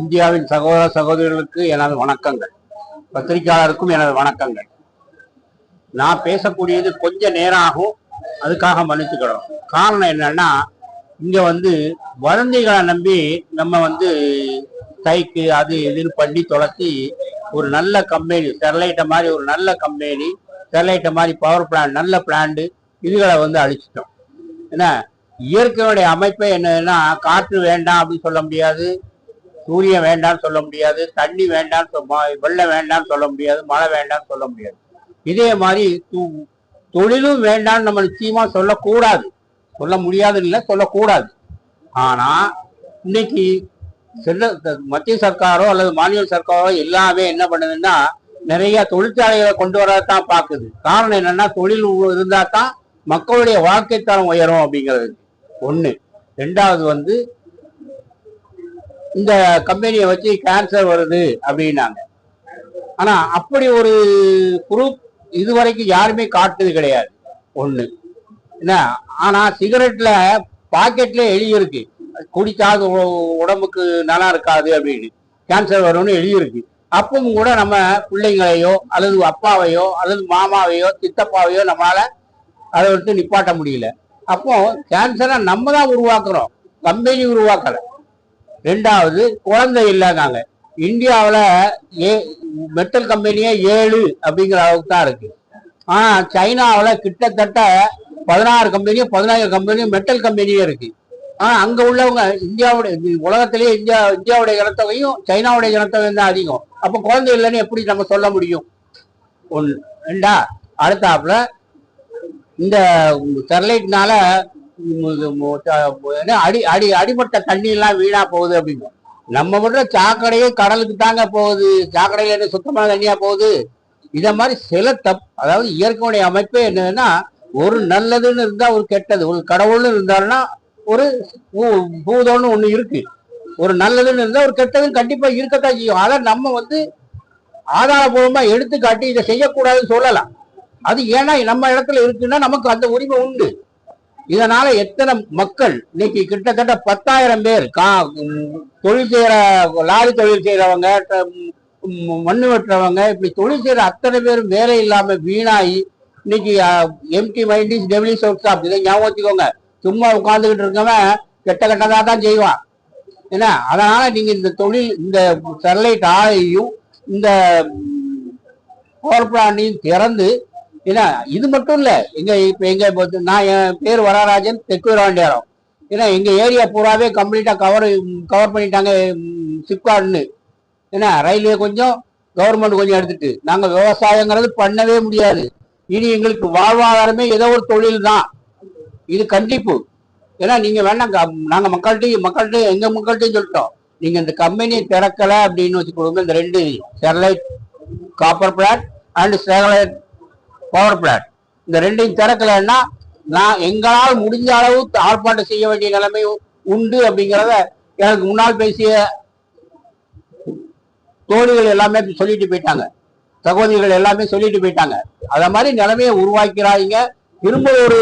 இந்தியாவின் சகோதர சகோதரிகளுக்கு எனது வணக்கங்கள். பத்திரிகையாளருக்கும் எனது வணக்கங்கள். நான் பேசக்கூடியது கொஞ்சம் நேரம் ஆகும், அதுக்காக மன்னிச்சுக்கிறோம். காரணம் என்னன்னா, இங்க வதந்திகளை நம்பி நம்ம ஸ்ட்ரைக்கு அது எதுன்னு பண்ணி தொலைச்சி ஒரு நல்ல கம்பெனி ஸ்டெர்லைட்டை மாதிரி ஒரு நல்ல கம்பெனி ஸ்டெர்லைட்டை மாதிரி பவர் பிளான்ட் நல்ல பிளான்ட் இதுகளை அழிச்சிட்டோம். ஏன்னா இயற்கையுடைய அமைப்பே என்னன்னா, காற்று வேண்டாம் அப்படின்னு சொல்ல முடியாது, சூரியன் வேண்டாம்னு சொல்ல முடியாது, தண்ணி வேண்டாம், வெள்ளம் வேண்டாம்னு சொல்ல முடியாது, மழை வேண்டாம்னு சொல்ல முடியாது. இதே மாதிரி தொழிலும் வேண்டாம்னு நம்ம நிச்சயமா சொல்லக்கூடாது, சொல்ல முடியாதுன்னு இல்லை, சொல்லக்கூடாது. ஆனா இன்னைக்கு மத்திய சர்க்காரோ அல்லது மாநில சர்க்காரோ எல்லாமே என்ன பண்ணுதுன்னா, நிறைய தொழிற்சாலைகளை கொண்டு வரதான் பாக்குது. காரணம் என்னன்னா, தொழில் இருந்தா தான் மக்களுடைய வாழ்க்கை தரம் உயரும் அப்படிங்கிறது ஒண்ணு. ரெண்டாவது இந்த கம்பெனியை வச்சு கேன்சர் வருது அப்படின்னாங்க. ஆனா அப்படி ஒரு குரூப் இதுவரைக்கும் யாருமே காட்டுது கிடையாது. ஒண்ணு என்ன, ஆனா சிகரெட்ல பாக்கெட்ல எழுதியிருக்கு, குடிச்சாது உடம்புக்கு நல்லா இருக்காது அப்படின்னு, கேன்சர் வரும்னு எழுதியிருக்கு. அப்பவும் கூட நம்ம பிள்ளைங்களையோ அல்லது அப்பாவையோ அல்லது மாமாவையோ சித்தப்பாவையோ நம்மளால அதை நிப்பாட்ட முடியல. அப்போ கேன்சரை நம்ம தான் உருவாக்குறோம், கம்பெனி உருவாக்கல. ரெண்டாவது, குழந்தை இல்லைனாங்க. இந்தியாவில் மெட்டல் கம்பெனியே 7 அப்படிங்கிற அளவுக்கு தான் இருக்கு. ஆனா சைனாவில் கிட்டத்தட்ட 16 கம்பெனியும் 17 கம்பெனியும் மெட்டல் கம்பெனியே இருக்கு. ஆனா அங்க உள்ளவங்க உலகத்திலேயே இந்தியாவுடைய ஜனத்தொகையும் சைனாவுடைய ஜனத்தொகையும் தான் அதிகம். அப்போ குழந்தை இல்லைன்னு எப்படி நம்ம சொல்ல முடியும்? ஒன்று. ரெண்டா, அடுத்தாப்புல இந்த ஸ்டெர்லைட்னால அடிமட்ட தண்ணி எல்லாம் வீணா போகுது அப்படின்னு. நம்ம விடுற சாக்கடையே கடலுக்கு தாங்க போகுது, சாக்கடையில என்ன சுத்தமான தண்ணியா போகுது? இத மாதிரி சில அதாவது இயற்கையுடைய அமைப்பே என்னதுன்னா, ஒரு நல்லதுன்னு இருந்தா ஒரு கெட்டது, ஒரு கடவுள்னு இருந்தாருன்னா ஒரு பூதம்னு ஒண்ணு இருக்கு, ஒரு நல்லதுன்னு இருந்தா ஒரு கெட்டதுன்னு கண்டிப்பா இருக்கத்தான் செய்யும். அதை நம்ம ஆதாரபூர்வமா எடுத்துக்காட்டி இதை செய்யக்கூடாதுன்னு சொல்லலாம். அது ஏன்னா நம்ம இடத்துல இருக்குன்னா நமக்கு அந்த உரிமை உண்டு. இதனால எத்தனை மக்கள் இன்னைக்கு கிட்டத்தட்ட 10,000 பேர் தொழில் செய்யற, லாரி தொழில் செய்யறவங்க, மண்ணு வெட்டுறவங்க, இப்படி தொழில் செய்யற அத்தனை பேரும் வேலை இல்லாம வீணாகி இன்னைக்கு empty mind is devilish workshop. இதை ஞாபகம் வச்சுக்கோங்க. சும்மா உட்காந்துக்கிட்டு இருக்கவன் கெட்டதா தான் செய்வான். ஏன்னா அதனால நீங்க இந்த தொழில், இந்த ஸ்டெர்லைட் ஆலையும் இந்த பவர் பிளான்டையும் திறந்து, ஏன்னா இது மட்டும் இல்ல, நான் என் பேர் வரராஜன், தெற்கு வீரவாண்டியாரம். ஏன்னா எங்க ஏரியா பூராவே கம்ப்ளீட்டா கவர் பண்ணிட்டாங்க சிப்காட்னு. ஏன்னா ரயில்வே கொஞ்சம், கவர்மெண்ட் கொஞ்சம் எடுத்துட்டு நாங்க விவசாயங்கிறது பண்ணவே முடியாது. இனி எங்களுக்கு வாழ்வாதாரமே ஏதோ ஒரு தொழில் தான், இது கண்டிப்பு. ஏன்னா நீங்க வேணாம், நாங்க மக்கள்கிட்ட எங்க மக்கள்கிட்டையும் சொல்லிட்டோம், நீங்க இந்த கம்பெனியை திறக்கல அப்படின்னு வச்சுக்கொடுங்க, இந்த 2 Sterlite copper plant and Sterlite power plant, இந்த 2ஐயும் திறக்கலன்னா நான் எங்களால் முடிஞ்ச அளவு ஆர்ப்பாட்டம் செய்ய வேண்டிய நிலைமை உண்டு அப்படிங்கிறத எனக்கு முன்னால் பேசிய தோழிகள் எல்லாமே சொல்லிட்டு போயிட்டாங்க, சகோதரிகள் எல்லாமே சொல்லிட்டு போயிட்டாங்க. அத மாதிரி நிலைமையை உருவாக்கிறாங்க, திரும்ப ஒரு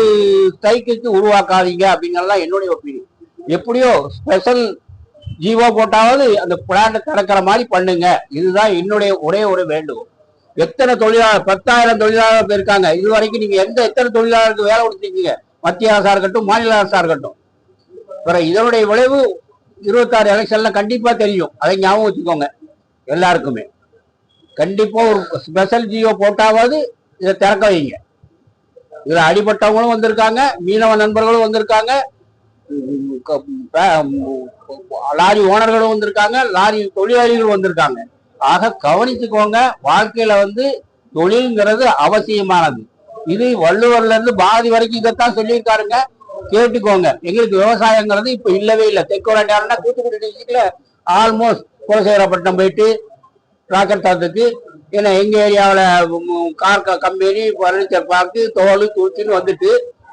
ஸ்ட்ரைக்கு உருவாக்காதீங்க அப்படிங்கறதுதான் என்னுடைய ஒப்பீனியன். எப்படியோ ஸ்பெஷல் ஜீவோ போட்டாவது அந்த பிளான்ட் திறக்கிற மாதிரி பண்ணுங்க, இதுதான் என்னுடைய ஒரே ஒரு வேண்டுகோள். எத்தனை தொழிலாளர், 10,000 தொழிலாளர் இருக்காங்க. இது வரைக்கும் நீங்க எத்தனை தொழிலாளருக்கு வேலை கொடுத்துருக்கீங்க? மத்திய அரசா இருக்கட்டும், மாநில அரசா இருக்கட்டும். இதனுடைய விளைவு 26 எலெக்ஷன்ல கண்டிப்பா தெரியும், அதை ஞாபகம் வச்சுக்கோங்க. எல்லாருக்குமே கண்டிப்பா ஒரு ஸ்பெஷல் ஜியோ போட்டாவது இதை திறக்க வைங்க. இதுல அடிபட்டவங்களும் வந்திருக்காங்க, மீனவ நண்பர்களும் வந்திருக்காங்க, லாரி ஓனர்களும் வந்திருக்காங்க, லாரி தொழிலாளிகளும் வந்திருக்காங்க. ஆக கவனிச்சுக்கோங்க, வாழ்க்கையில தொழில்ங்கிறது அவசியமானது. இது வள்ளுவர்ல இருந்து பாரதி வரைக்கும் இதைத்தான் சொல்லியிருக்காருங்க, கேட்டுக்கோங்க. எங்களுக்கு விவசாயங்கிறது இப்ப இல்லவே இல்லை. தெற்குவரண்டியாரம்னா தூத்துக்குடி டிஸ்ட்ரிக்ட்ல ஆல்மோஸ்ட் குலசேகரப்பட்டினம் போயிட்டு ராக்கெட் தாத்துக்கு, ஏன்னா எங்க ஏரியாவில் கார் கம்பெனி, பர்னிச்சர் பார்க்கு, தோல் தூச்சின்னு வந்துட்டு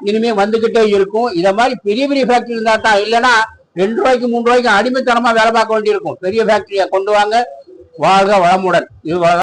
இனிமே வந்துகிட்டே இருக்கும். இத மாதிரி பெரிய பெரிய ஃபேக்டரி இருந்தா தான், இல்லைன்னா 2 ரூபாய்க்கு 3 ரூபாய்க்கு அடிமைத்தனமா வேலை பார்க்க வேண்டியிருக்கும். பெரிய ஃபேக்டரியை கொண்டு வாங்க. வாழ்க வளமுடன். இது